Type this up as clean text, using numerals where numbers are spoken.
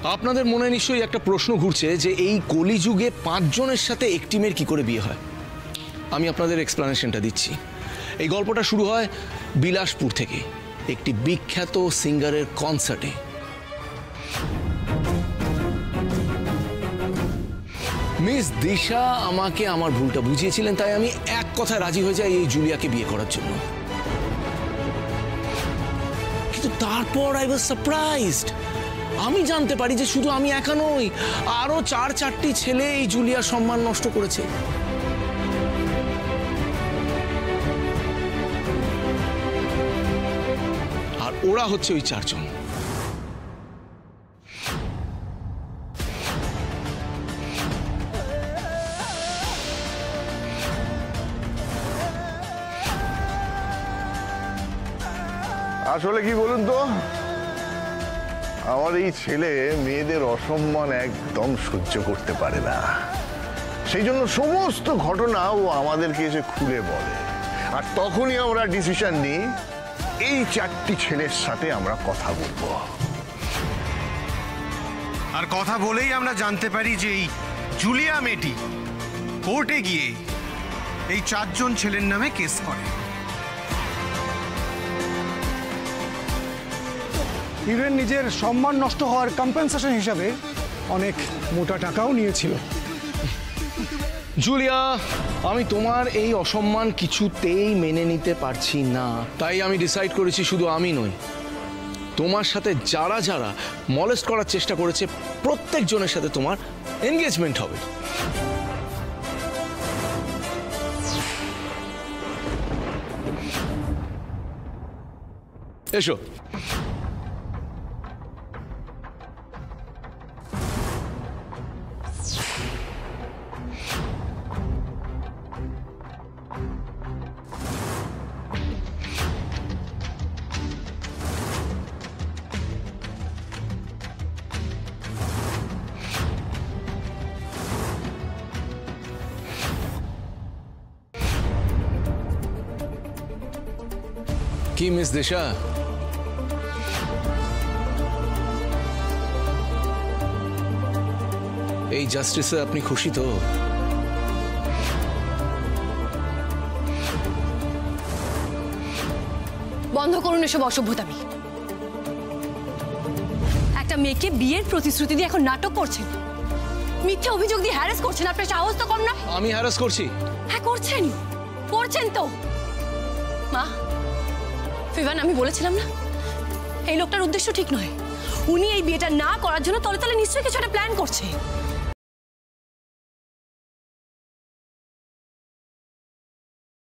আপনাদের মনে নিশ্চয়ই একটা প্রশ্ন ঘুরছে যে এই কলিযুগে 5 জনের সাথে একটি মেয়ের কি করে বিয়ে হয়। আমি আপনাদের এক্সপ্লানেশনটা দিচ্ছি। এই গল্পটা শুরু হয় বিলাসপুর থেকে, একটি বিখ্যাত সিঙ্গারের কনসার্টে। মিস দিশা আমাকে আমার ভুলটা বুঝিয়েছিলেন, তাই আমি এক কথায় রাজি হয়ে যাই এই জুলিয়াকে বিয়ে করার জন্য। কিন্তু তারপর আই ওয়াজ সারপ্রাইজড। আমি জানতে পারি যে শুধু আমি একা নই, আরো 4-4টি ছেলে এই জুলিয়ার সম্মান নষ্ট করেছে। আর ওরা হচ্ছে ওই 4 জন। আসলে কি বলুন তো, আমার এই ছেলে মেয়েদের অসম্মান একদম সহ্য করতে পারে না। সেই জন্য সমস্ত ঘটনা ও আমাদেরকে এসে খুলে বলে, আর তখনই আমরা ডিসিশন নিই এই 4টি ছেলের সাথে আমরা কথা বলবো। আর কথা বলেই আমরা জানতে পারি যে এই জুলিয়া মেয়েটি কোর্টে গিয়ে এই 4 জন ছেলের নামে কেস করে। ইভেন নিজের সম্মান নষ্ট হওয়ার কম্পেনসেশন হিসাবে অনেক মোটা টাকাও নিয়েছিল। জুলিয়া, আমি তোমার এই অসম্মান কিছুতেই মেনে নিতে পারছি না। তাই আমি ডিসাইড করেছি শুধু আমি নই, তোমার সাথে যারা যারা মলেস্ট করার চেষ্টা করেছে প্রত্যেকজনের সাথে তোমার এনগেজমেন্ট হবে। এসো। কি মিস দিশা, এই জাস্টিসে আপনি খুশি তো? বন্ধ করুন এসব অসভ্যতামি। একটা মেয়েকে বিয়ের প্রতিশ্রুতি দিয়ে এখন নাটক করছেন, মিথ্যা অভিযোগ দিয়ে হ্যারাস করছেন। আপনার সাহস তো কম না। আমি হ্যারাস করছি? হ্যাঁ করছেন, করছেন তো। মা, ফিভান, আমি বলেছিলাম না এই লোকটার উদ্দেশ্য ঠিক নয়। উনি এই বিয়েটা না করার জন্য তলে তলে নিশ্চয়ই কিছু একটা প্ল্যান করছে।